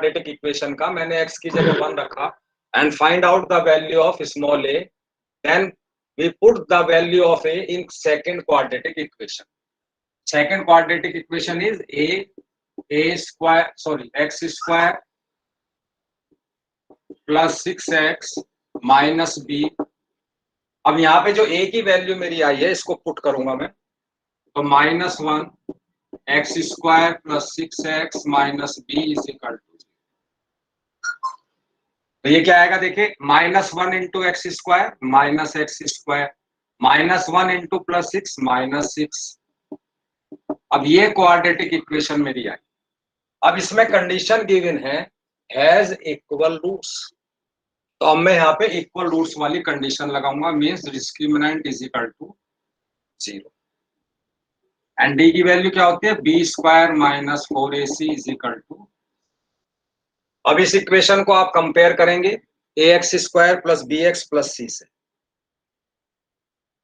Quadratic equation का मैंने x की जगह 1 रखा and find out the value of small a, then we put the value of a in second quadratic equation. Second quadratic equation is a square sorry x square plus 6x minus b. अब यहाँ पे जो a की value मेरी आई है इसको put करूंगा मैं, तो -1 x square plus 6x minus b is equal to, तो ये क्या आएगा देखिए, -1 into x square minus x square -1 into plus 6 minus 6. अब ये क्वाड्रेटिक इक्वेशन मेरी आई. अब इसमें कंडीशन गिवन है हैज इक्वल रूट्स, तो अब मैं यहाँ पे इक्वल रूट्स वाली कंडीशन लगाऊंगा, means discriminant is equal to 0 and D की वैल्यू क्या होती है, b square minus 4ac is equal to. अब इस इक्वेशन को आप कंपेयर करेंगे a x square plus b x plus c से,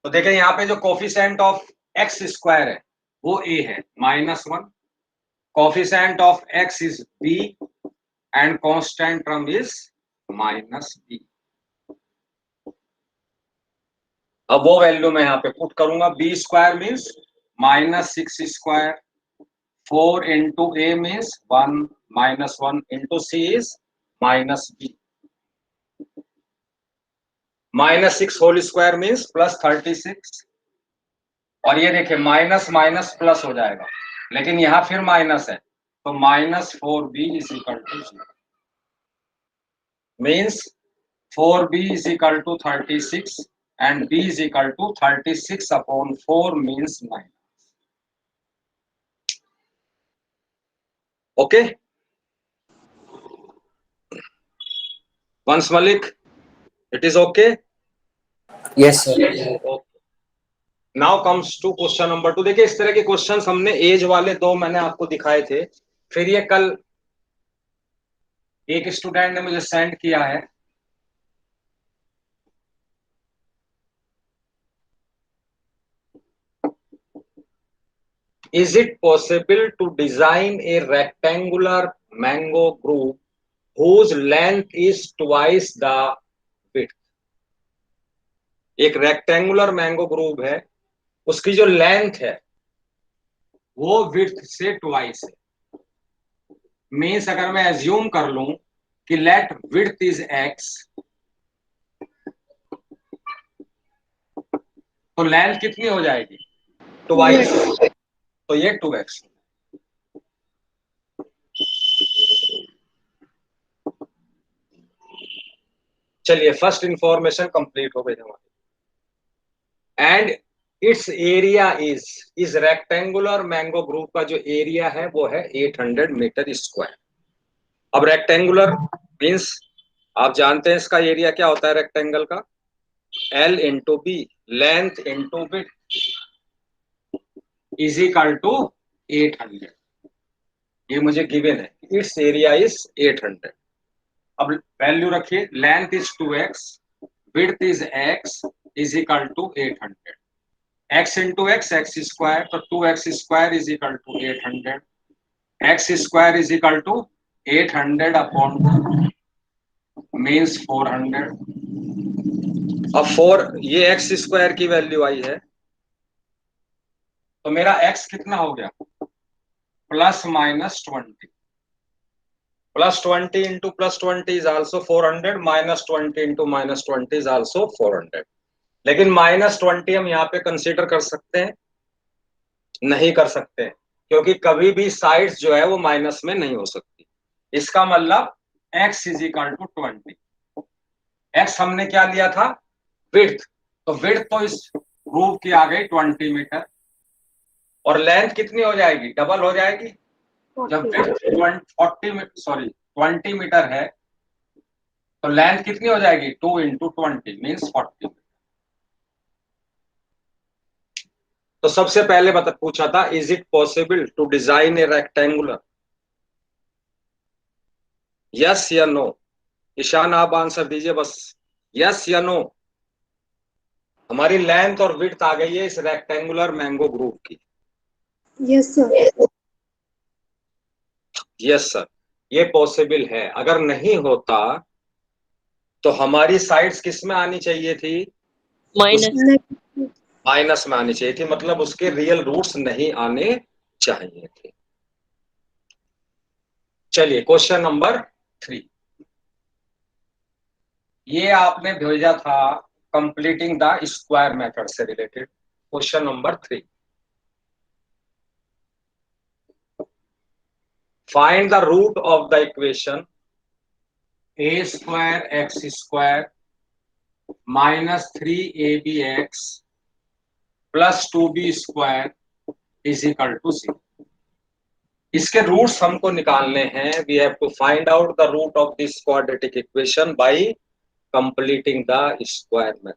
तो देखें यहाँ पे जो कोफिशिएंट ऑफ एक्स स्क्वायर है वो ए है -1, coefficient of x is b and constant term is -b. अब वो वैल्यू मैं यहाँ पे पुट करूंगा, b square means -6 square, 4 into a means 1 -1 into c is -b, -6 whole square means +36. और ये देखिए माइनस माइनस प्लस हो जाएगा, लेकिन यहाँ फिर माइनस है, तो -4b is equal to 0 means 4b is equal to 36 and b is equal to 36 upon 4 means 9. Okay Vansh Malik, it is okay? Yes sir. Now comes to question number 2. देखिए इस तरह के क्वेश्चंस हमने एज वाले 2 मैंने आपको दिखाए थे, फिर ये कल एक स्टूडेंट ने मुझे सेंड किया है, is it possible to design a rectangular mango group whose length is twice the width? एक रेक्टेंगुलर मैंगो ग्रुप है, उसकी जो लेंथ है वो विड्थ से ट्वाइस है. मीन्स अगर मैं एज्यूम कर लूं कि लेट विड्थ इज x, तो लेंथ कितनी हो जाएगी, ट्वाइस, तो ये 2x. चलिए फर्स्ट इंफॉर्मेशन कंप्लीट हो गई हमारी. And it's area is rectangular mango group का जो एरिया है वो है 800 मीटर स्क्वायर. अब रेक्टेंगुलर मीन्स आप जानते हैं इसका एरिया क्या होता है रेक्टेंगल का, L into b, length into width is equal to 800. ये मुझे गिवन है, इट्स एरिया इज 800. अब वैल्यू रखिए, length is 2x, width is x is equal to 800. x into x x square, तो 2x square is equal to 800, x square is equal to 800 upon means 400. अब 4 ये x square की value आई है, तो मेरा x कितना हो गया, +-20. +20 into +20 is also 400, -20 into -20 is also 400. लेकिन -20 हम यहाँ पे कंसीडर कर सकते हैं, नहीं कर सकते हैं, क्योंकि कभी भी साइड्स जो है वो माइनस में नहीं हो सकती. इसका मतलब x is equal to 20. x हमने क्या लिया था, विड्थ, तो विड्थ तो इस ग्रुप की आ गई 20 मीटर, और लेंथ कितनी हो जाएगी, डबल हो जाएगी. जब विड्थ 20 मीटर है तो लेंथ कितनी हो जाएगी, 2 इंटू 20 मीन्स 40. तो सबसे पहले पूछा था, is it possible to design a rectangular, yes या नो. ईशान आप आंसर दीजिए बस, यस या नो. हमारी लेंथ और विड्थ आ गई है इस रेक्टेंगुलर मैंगो ग्रुप की. Yes sir. Yes sir. ये पॉसिबल है। अगर नहीं होता तो हमारी साइड्स किस में आनी चाहिए थी? माइनस। माइनस में आनी चाहिए थी, मतलब उसके रियल रूट्स नहीं आने चाहिए थे। चलिए क्वेश्चन नंबर 3, ये आपने भेजा था कंप्लीटिंग द स्क्वायर मेथड से related. Question number 3, find the root of the equation a square x square minus 3abx plus 2b square is equal to 0। इसके रूट्स हमको निकालने हैं। We have to find out the root of this quadratic equation by completing the square method.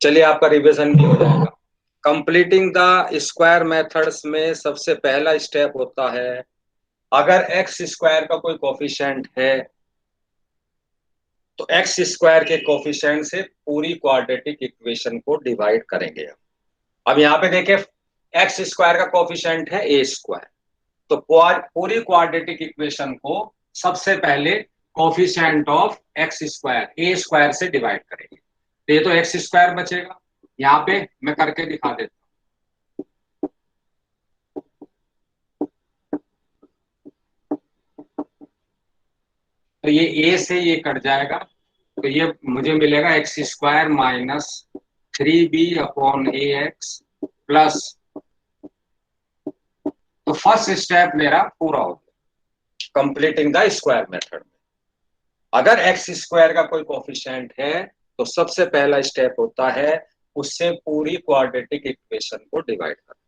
चलिए आपका revision भी हो जाएगा। Completing the square methods में सबसे पहला स्टेप होता है, अगर एक्स स्क्वायर का कोई कोफिशिएंट है तो एक्स स्क्वायर के कोफिशिएंट से पूरी क्वाड्रेटिक इक्वेशन को डिवाइड करेंगे। अब यहाँ पे देखिए एक्स स्क्वायर का कोफिशिएंट है ए स्क्वायर, तो पूरी क्वाड्रेटिक इक्वेशन को सबसे पहले coefficient of x square A square से डिवाइड करेंगे। तो ये तो एक्स स्क्वायर बचेगा, यहाँ पे मैं करके दिखा देता हूँ। तो ये ए से ये कट जाएगा, तो ये मुझे मिलेगा x square minus 3b upon a x plus, तो फर्स्ट स्टेप मेरा पूरा हो गया कंप्लीटिंग द स्क्वायर मेथड में। अगर एक्स स्क्वायर का कोई कोफिशिएंट है तो सबसे पहला स्टेप होता है उससे पूरी क्वाड्रेटिक इक्वेशन को डिवाइड करना।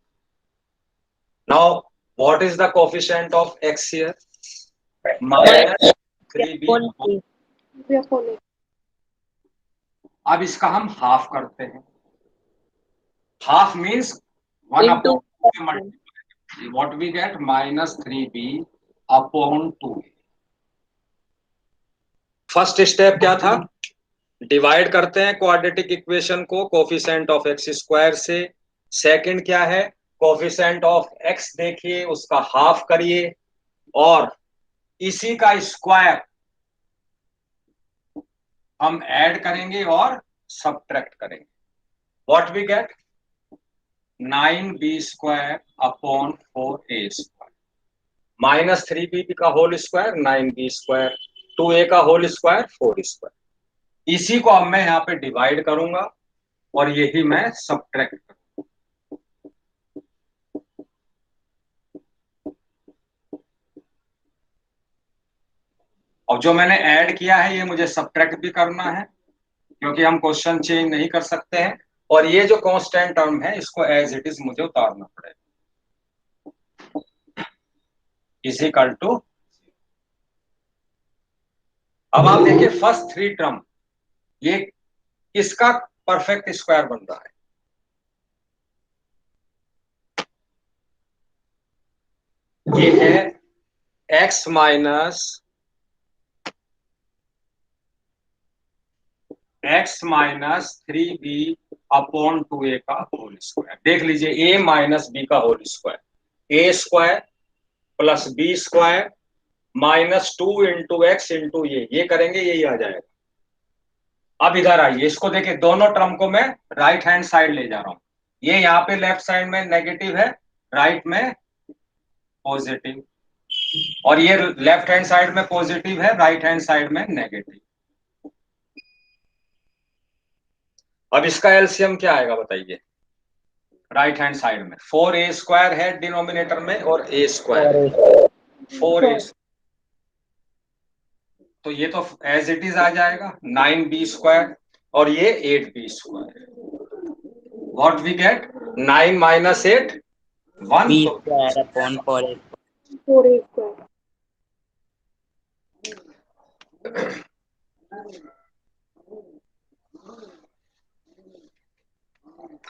Now what is the coefficient of x here? Minus 3b। अब इसका हम हाफ करते हैं। Half means 1 upon multiply, what we get minus 3b upon 2। First step क्या था? डिवाइड करते हैं क्वाड्रेटिक इक्वेशन को कोफिशिएंट ऑफ एक्स स्क्वायर से। सेकंड क्या है? कोफिशिएंट ऑफ एक्स देखिए उसका हाफ करिए और इसी का स्क्वायर हम ऐड करेंगे और सब्ट्रैक्ट करेंगे। What we get 9b square upon 4a square minus 3b का whole square 9b square 2a का होल स्क्वायर 4 स्क्वायर। इसी को अब मैं यहाँ पे डिवाइड करूंगा और यही मैं सब्ट्रैक्ट करूंगा। और जो मैंने ऐड किया है ये मुझे सब्ट्रैक्ट भी करना है क्योंकि हम क्वेश्चन चेंज नहीं कर सकते हैं। और ये जो कांस्टेंट टर्म है इसको एज इट इज मुझे उतारना पड़ेगा, इज इक्वल टू। अब आप देखिए फर्स्ट 3 टर्म ये किसका परफेक्ट स्क्वायर बन रहा है? ये है x minus 3b upon 2a का होल स्क्वायर। देख लीजिए a माइनस b का whole square, a square plus b square minus 2 into x into ये करेंगे यही आ जाएगा। अब इधर आइए, इसको देखिए दोनों टर्म को मैं राइट हैंड साइड ले जा रहा हूं। ये यहाँ पे लेफ्ट साइड में नेगेटिव है, राइट में पॉजिटिव, और ये लेफ्ट हैंड साइड में पॉजिटिव है, राइट हैंड साइड में नेगेटिव। अब इसका एलसीएम क्या आएगा बताइए? राइट हैंड साइड में 4a स्क्वायर है डिनोमिनेटर में और a स्क्वायर 4a, तो ये तो एज इट इज आ जाएगा 9b स्क्वायर और ये 8b square. What we get 9 minus 8 1 b square upon 4a square.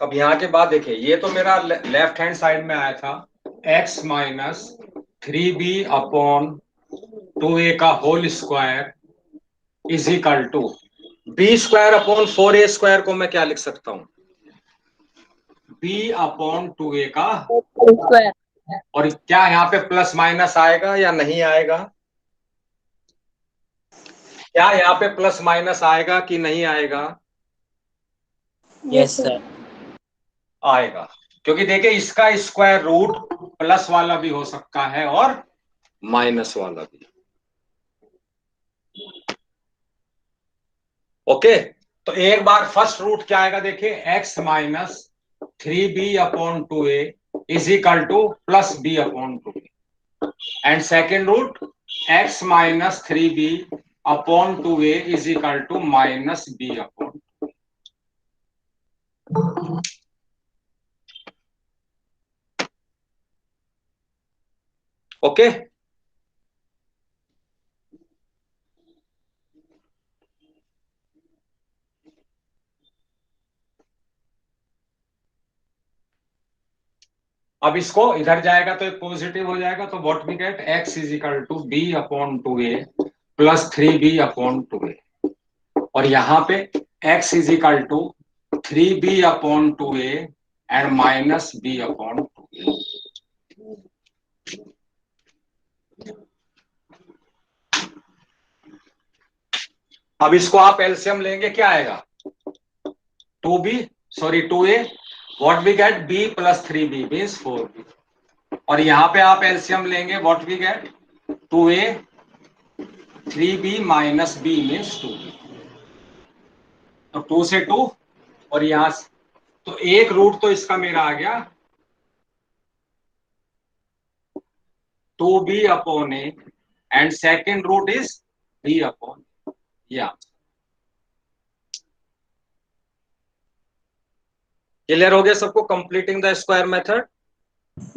अब यहाँ के बाद देखिए ये तो मेरा लेफ्ट हैंड साइड में आया था x minus 3b upon 2a का whole square is equal to b square upon 4a square को मैं क्या लिख सकता हूँ? b अपॉन 2a का स्क्वायर और क्या यहाँ पे प्लस माइनस आएगा या नहीं आएगा? क्या यहाँ पे प्लस माइनस आएगा कि नहीं आएगा? Yes, sir. आएगा, क्योंकि देखिए इसका स्क्वायर रूट प्लस वाला भी हो सकता है और माइनस वाला भी। ओके, तो एक बार फर्स्ट रूट क्या आएगा देखिए, x minus 3b/2a is equal to plus b/2a, and second root x minus 3b/2a is equal to minus b/2a। Okay, अब इसको इधर जाएगा तो पॉजिटिव हो जाएगा, तो what we get, x is equal to b/2a plus 3b/2a, और यहाँ पे x is equal to 3b/2a and minus b/2a। अब इसको आप एलसीएम लेंगे, क्या आएगा, 2a, what we get, b plus 3b means 4b, और यहाँ पे आप एलसीएम लेंगे, what we get, 2a 3b minus b means 2b, तो 2 से 2 और यहां से, तो एक रूट तो इसका मेरा आ गया 2b/a and second root is b/a, या क्लियर हो गया सबको, completing the square method?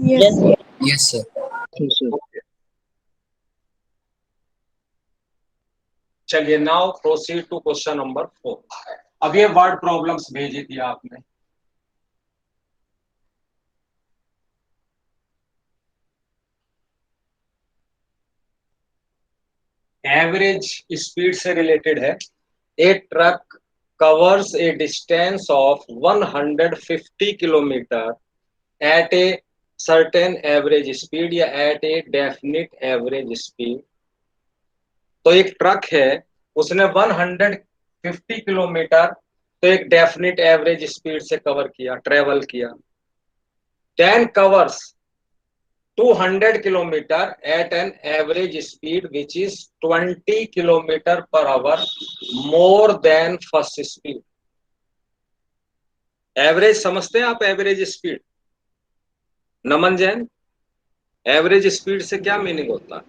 Yes, sir. Yes, sir. चलिए, now proceed to question number 4। अब ये वर्ड प्रॉब्लम्स भेजी थी आपने, एवरेज स्पीड से रिलेटेड है। A truck covers a distance of 150 kilometre at a certain average speed या at a definite average speed. तो एक ट्रक है, उसने 150 किलोमीटर तो एक डेफिनिट एवरेज स्पीड से कवर किया, ट्रेवल किया। Then covers 200 kilometre at an average speed which is 20 kilometre per hour more than first speed. Average समझते हैं आप, average speed, Naman Jain, average speed से क्या मीनिंग होता है?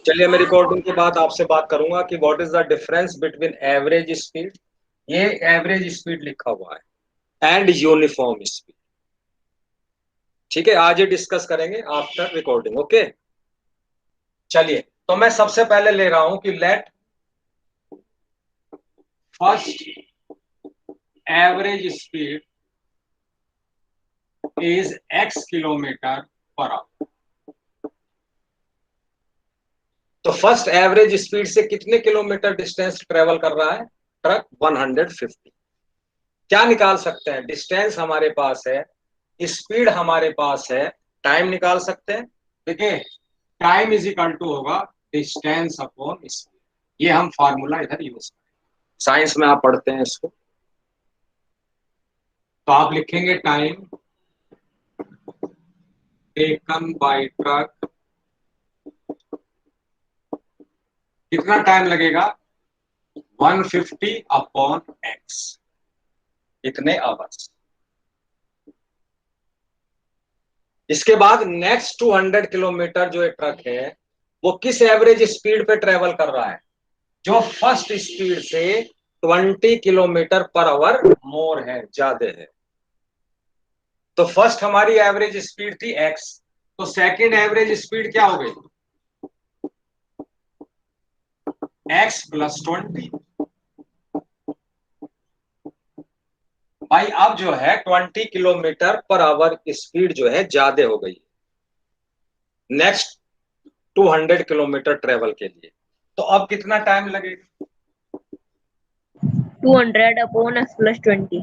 चलिए, मैं रिकॉर्डिंग के बाद आपसे बात करूंगा कि what is the difference between average speed, ये एवरेज स्पीड लिखा हुआ है, एंड यूनिफॉर्म स्पीड। ठीक है, आज ये डिस्कस करेंगे आफ्टर रिकॉर्डिंग। ओके, चलिए, तो मैं सबसे पहले ले रहा हूं कि let first average speed is x kilometre per our. तो फर्स्ट एवरेज स्पीड से कितने किलोमीटर डिस्टेंस ट्रेवल कर रहा है ट्रक? 150। क्या निकाल सकते हैं, डिस्टेंस हमारे पास है, स्पीड हमारे पास है, टाइम निकाल सकते हैं। देखिए, टाइम इज इक्वल टू होगा डिस्टेंस अपॉन स्पीड, ये हम फार्मूला इधर यूज करें, साइंस में आप पढ़ते हैं इसको। तो आप लिखेंगे टाइम टेकन बाय ट्रक, कितना टाइम लगेगा, 150/x, इतने आवर्स। इसके बाद नेक्स्ट 200 किलोमीटर जो ट्रक है वो किस एवरेज स्पीड पे ट्रेवल कर रहा है, जो फर्स्ट स्पीड से 20 किलोमीटर पर आवर मोर है, ज्यादा है। तो फर्स्ट हमारी एवरेज स्पीड थी x, तो सेकंड एवरेज स्पीड क्या हो गई, x प्लस 20। भाई अब जो है 20 किलोमीटर पर आवर स्पीड जो है ज्यादा हो गई नेक्स्ट 200 किलोमीटर ट्रेवल के लिए। तो अब कितना टाइम लगेगा, 200 upon x plus 20.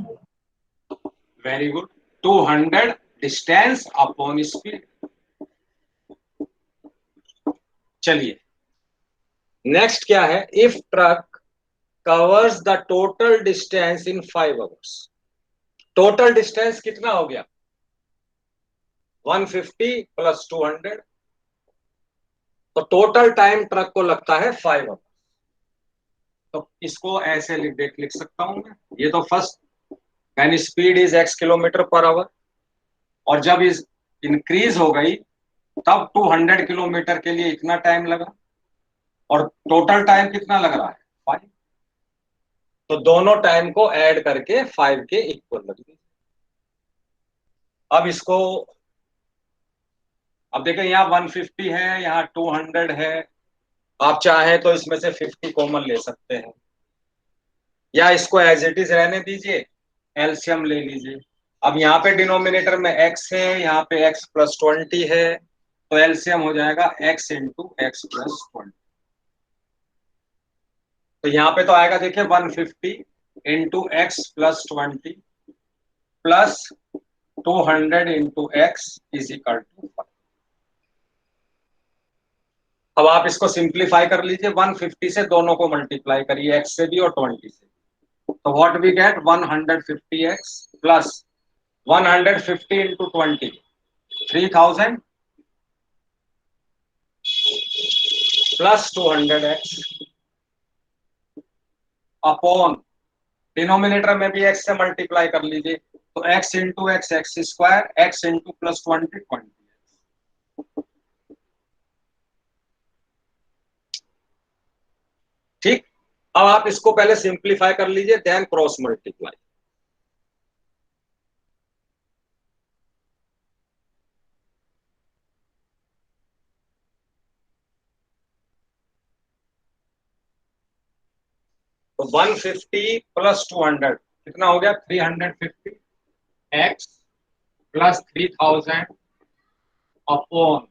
Very good. 200 distance upon speed. चलिए नेक्स्ट क्या है, if truck covers the total distance in 5 hours. Total distance कितना हो गया, 150 प्लस 200, तो टोटल टाइम ट्रक को लगता है 5 आवर्स। तो इसको ऐसे लिख सकता हूं मैं, ये तो first, when speed is x kilometre per our, और जब इस इंक्रीज हो गई तब 200 किलोमीटर के लिए इतना टाइम लगा, और टोटल टाइम कितना लग रहा है 5। तो दोनों टाइम को ऐड करके 5 के इक्वल लग गई। अब इसको, अब देखिए यहाँ 150 है, यहाँ 200 है, आप चाहें तो इसमें से 50 कॉमन ले सकते हैं, या इसको एज इट इज रहने दीजिए, एलसीएम ले लीजिए। अब यहाँ पे डिनोमिनेटर में x है, यहाँ पे x प्लस 20 है, तो एलसीएम हो जाएगा x इंटू एक्स प्लस 20। तो यहाँ पे तो आएगा देखिए 150 into x plus 20 plus 200 into x is equal to 5। अब आप इसको सिंप्लीफाई कर लीजिए, 150 से दोनों को मल्टीप्लाई करिए, x से भी और 20 से, तो what we get 150x plus 150 into 20 3000 plus 200x upon denominator में भी x से मल्टीप्लाई कर लीजिए, तो x into x x square, x into plus 20 20। ठीक, अब आप इसको पहले सिंप्लीफाई कर लीजिए, देन क्रॉस मल्टीप्लाई। तो 150 प्लस 200 कितना हो गया, 350 x plus 3000 upon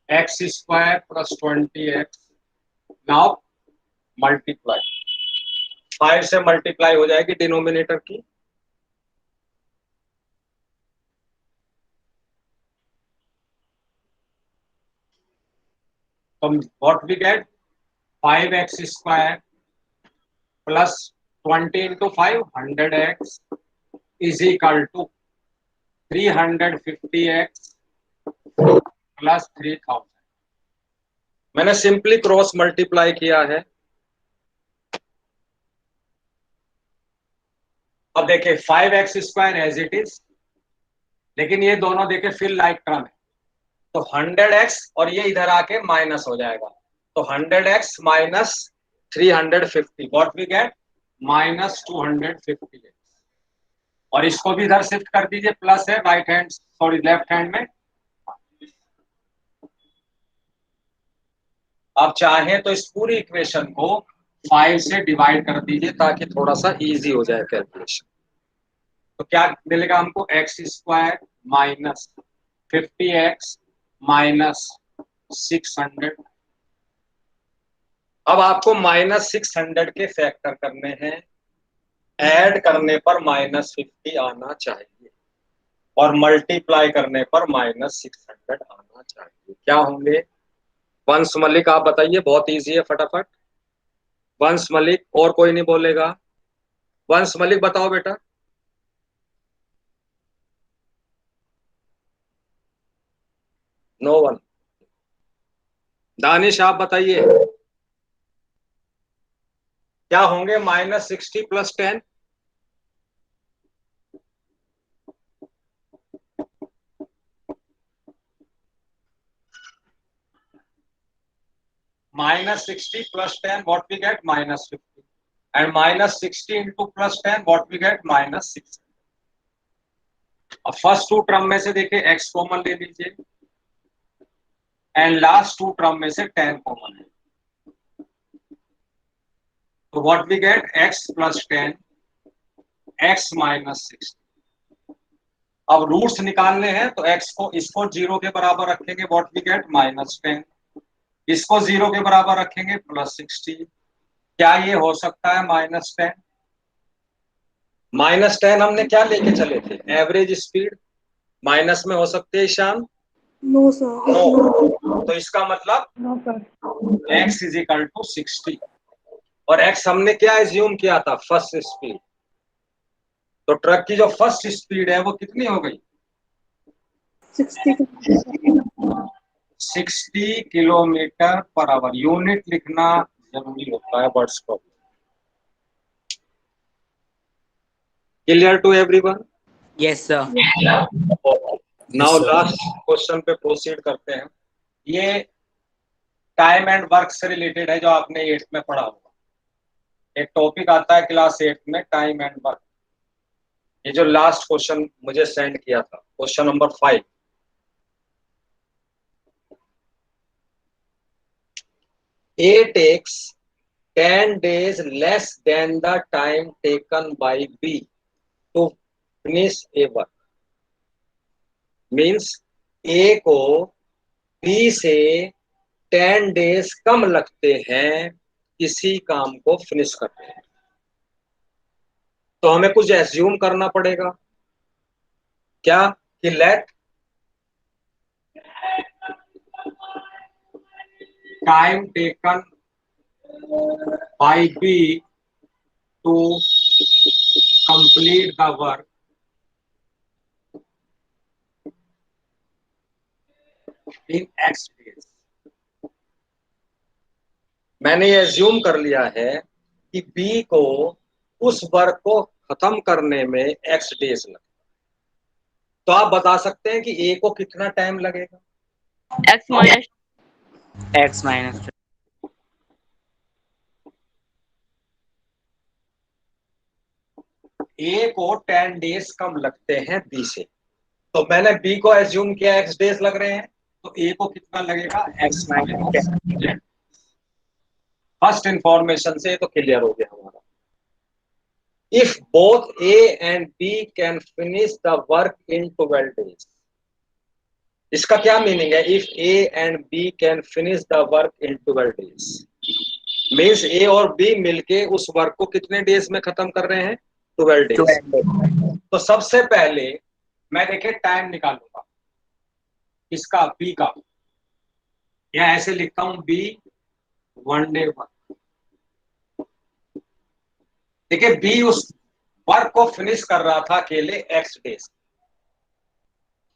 x square plus 20x। Now multiply, 5 से मल्टीप्लाई हो जाएगी डिनोमिनेटर की, तो what we get 5x square plus 20 into 5 100x is equal to 350x plus 3000। मैंने सिंपली क्रॉस मल्टीप्लाई किया है। अब देखिए 5x square as it is, लेकिन ये दोनों देखे फिर लाइक टर्म है, तो 100x और ये इधर आके माइनस हो जाएगा, तो 100x minus 350 what we get minus 250x, और इसको भी इधर शिफ्ट कर दीजिए, प्लस है right hand sorry left hand में। आप चाहें तो इस पूरी इक्वेशन को 5 से डिवाइड कर दीजिए ताकि थोड़ा सा इजी हो जाए कैलकुलेशन। तो क्या मिलेगा हमको, x square minus 50x minus 600। अब आपको माइनस 600 के फैक्टर करने हैं, ऐड करने पर माइनस 50 आना चाहिए और मल्टीप्लाई करने पर माइनस 600 आना चाहिए। क्या होंगे वंश मलिक, आप बताइए, बहुत इजी है, फटाफट। वंश मलिक, और कोई नहीं बोलेगा, वंश मलिक बताओ बेटा। No one. दानिश आप बताइए क्या होंगे -60 plus 10। -60 plus 10 what we get -50, and -60 into plus 10 what we get -6। अब फर्स्ट टू टर्म में से देखिए x कॉमन ले लीजिए, एंड लास्ट टू टर्म में से 10 कॉमन है, तो what we get x plus 10 x minus 60। अब रूट्स निकालने हैं तो x को इसको 0 के बराबर रखेंगे, व्हाट वी गेट -10, इसको 0 के बराबर रखेंगे +60। क्या ये हो सकता है -10? -10 हमने क्या लेके चले थे, एवरेज स्पीड। माइनस में हो सकते हैं ईशान? No, sir. नो। तो इसका मतलब No, sir. x is equal to 60, और x हमने क्या एज्यूम किया था, फर्स्ट स्पीड। तो ट्रक की जो फर्स्ट स्पीड है वो कितनी हो गई, 60. 60 किलोमीटर पर आवर। यूनिट लिखना जरूरी होता है वर्ड्स को। Clear to everyone? Yes, sir. Now sir. Last question पे प्रोसीड करते हैं। ये टाइम एंड वर्क से रिलेटेड है, जो आपने 8th में पढ़ा होगा। एक टॉपिक आता है क्लास 8th में, टाइम एंड वर्क। ये जो लास्ट क्वेश्चन मुझे सेंड किया था, question number 5। A takes 10 days less than the time taken by B to finish a work. Means A को B से 10 डेज कम लगते हैं किसी काम को फिनिश करने में। तो हमें कुछ एज्यूम करना पड़ेगा, क्या कि let time taken by b to complete the work in x days. मैंने ये एज्यूम कर लिया है कि बी को उस वर्क को खत्म करने में एक्स डेज लगेगा। तो आप बता सकते हैं कि ए को कितना टाइम लगेगा? x minus X minus. ए को 10 डेज कम लगते हैं बी से। तो मैंने बी को एज्यूम किया एक्स डेज लग रहे हैं, तो ए को कितना लगेगा, एक्स माइनस 10। फर्स्ट इंफॉर्मेशन से तो क्लियर हो गया हमारा। If both A and B can finish the work in 12 days, इसका क्या मीनिंग है? If A and B can finish the work in 12 days, means A और बी मिलके उस वर्क को कितने डेज में खत्म कर रहे हैं, 12 डेज। तो सबसे पहले मैं देखिए टाइम निकालूंगा इसका, बी का, या ऐसे लिखता हूं बी 1 डे वर्क। देखिए बी उस वर्क को फिनिश कर रहा था अकेले एक्स डेज।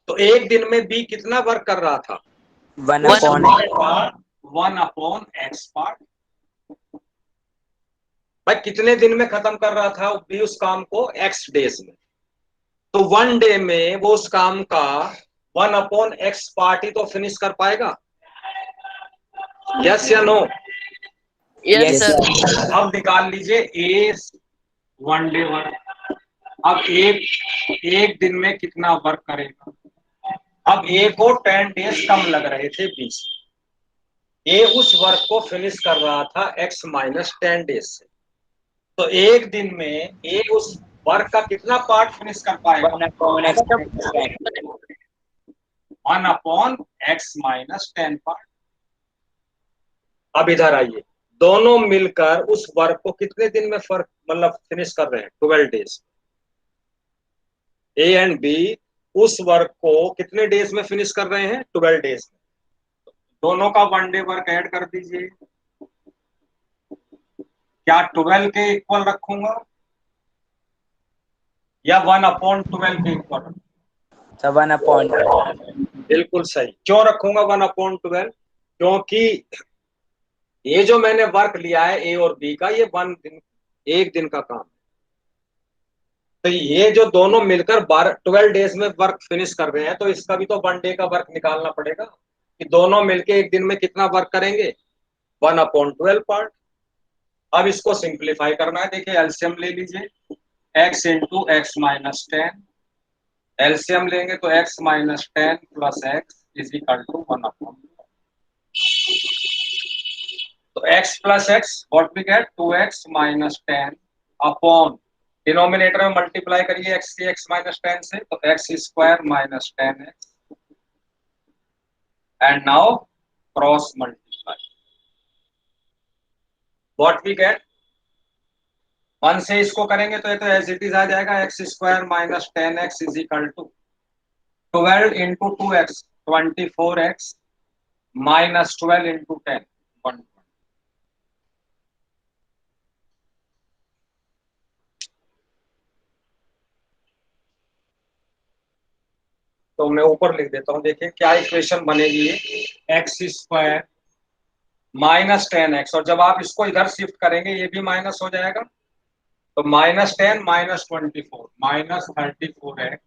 तो एक दिन में बी कितना वर्क कर रहा था, 1 upon. 1/x part. भाई कितने दिन में खत्म कर रहा था बी उस काम को, एक्स डेज में। तो 1 डे में वो उस काम का 1/x पार्ट ही तो फिनिश कर पाएगा। यस या no? yes Yes, sir sir. अब निकाल लीजिए ए 1 डे वर्क। अब एक दिन में कितना वर्क करेगा? अब ए को 10 डेज कम लग रहे थे 20। ए उस वर्क को फिनिश कर रहा था x माइनस 10 डेज से। तो एक दिन में ए उस वर्क का कितना पार्ट फिनिश कर पाएगा, 1 upon X minus 10. 1/x minus 10 part. अब इधर आइए, दोनों मिलकर उस वर्क को कितने दिन में फर्क मतलब फिनिश कर रहे हैं, 12 डेज। ए एंड बी उस वर्क को कितने डेज में फिनिश कर रहे हैं, 12 डेज में। दोनों का 1 डे वर्क ऐड कर दीजिए। क्या 12 के इक्वल रखूंगा या 1/12 के इक्वल? So 1 upon. बिल्कुल सही। क्यों रखूंगा 1/12? क्योंकि ये जो मैंने वर्क लिया है ए और बी का, ये 1 दिन का काम है। तो ये जो दोनों मिलकर 12 डेज में वर्क फिनिश कर रहे हैं, तो इसका भी तो 1 डे का वर्क निकालना पड़ेगा कि दोनों मिलके एक दिन में कितना वर्क करेंगे, 1/12 पार्ट। अब इसको सिंप्लीफाई करना है। देखिए एलसीएम ले लीजिए, x into x minus 10। LCM लेंगे तो x minus 10 plus x is equal to 1/12। तो x plus x what we get, 2x minus 10 upon, denominator में मल्टीप्लाई करिए x के x माइनस 10 से, तो x स्क्वायर minus 10x and now cross multiply, what we get 1 से इसको करेंगे तो ये तो एज इट इज आ जाएगा x square minus 10x is equal to 12 into 2x 24x minus 12 into 10 120। तो मैं ऊपर लिख देता हूं, देखिए क्या इक्वेशन बनेगी ये, एक्स स्क्वायर माइनस 10x, और जब आप इसको इधर शिफ्ट करेंगे ये भी माइनस हो जाएगा, तो माइनस 10 माइनस 24 माइनस 34x,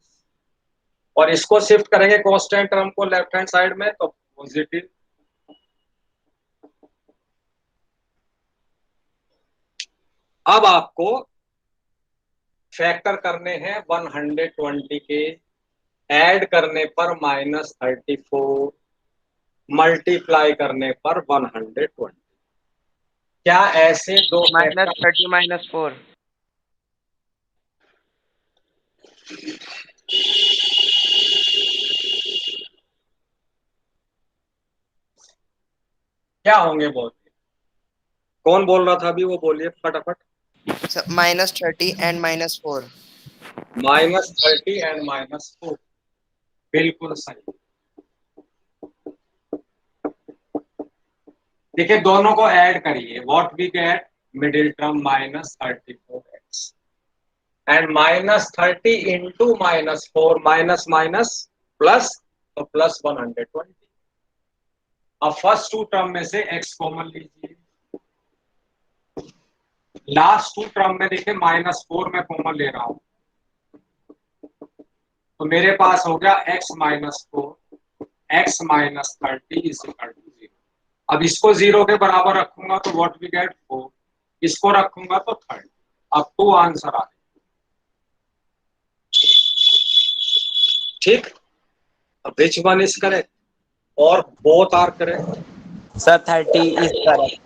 और इसको शिफ्ट करेंगे कांस्टेंट टर्म को लेफ्ट हैंड साइड में तो पॉजिटिव। अब आपको फैक्टर करने हैं 120 के, ऐड करने पर -34, मल्टीप्लाई करने पर 120। क्या ऐसे दो माइनस फैक्टर 30 माइनस 4। क्या होंगे? बोलिए, कौन बोल रहा था अभी, वो बोलिए फटाफट। -30 and -4। -30 एंड -4, बिल्कुल सही। देखिए दोनों को ऐड करिए, what we get, middle term -34x and -30 into -4, minus minus plus, तो प्लस 120। अब फर्स्ट टू टर्म में से x कॉमन लीजिए, लास्ट टू टर्म में देखिए -4 में कॉमन ले रहा हूं, तो मेरे पास हो गया x -4 x -30 is equal to 0। अब इसको 0 के बराबर रखूंगा तो व्हाट वी गेट 4, इसको रखूंगा तो 30। अब 2 आंसर आ गए, ठीक। अब विच वन इज करेक्ट और both are correct? Sir 30 is correct.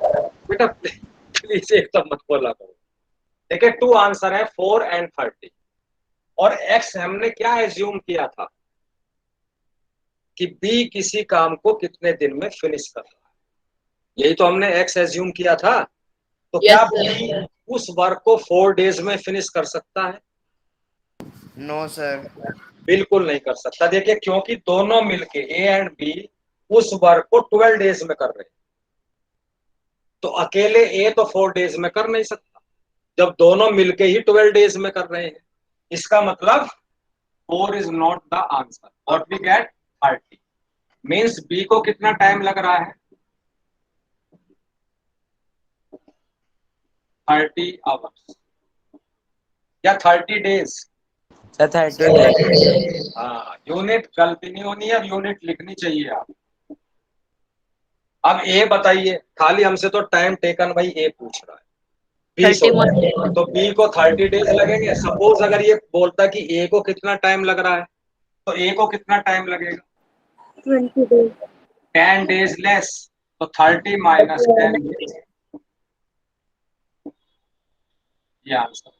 बेटा प्लीज एकदम मत बोला करो। देखिए 2 आंसर है 4 एंड 30, और x हमने क्या एज्यूम किया था कि b किसी काम को कितने दिन में फिनिश कर रहा है, यही तो हमने x एज्यूम किया था। तो क्या Yes, sir. b उस वर्क को 4 डेज में फिनिश कर सकता है? No sir. बिल्कुल नहीं कर सकता। देखिए क्योंकि दोनों मिलके ए एंड बी उस वर्क को 12 डेज में कर रहे हैं, तो अकेले ए तो 4 डेज में कर नहीं सकता, जब दोनों मिलके ही 12 डेज में कर रहे हैं। इसका मतलब 4 is not the answer, what we get 30। Means b को कितना टाइम लग रहा है? 30 आवर्स या 30 डेज। सर 30। हाँ, यूनिट गलती नहीं होनी है, अब यूनिट लिखनी चाहिए आप। अब ए बताइए, खाली हमसे तो टाइम टेकन भाई ए पूछ रहा है, 31 तो बी को 30 डेज लगेंगे। सपोज अगर ये बोलता कि ए को कितना टाइम लग रहा है, तो ए को कितना टाइम लगेगा? 20 days. 10 डेज लेस, तो 30 माइनस 10, ये आंसर।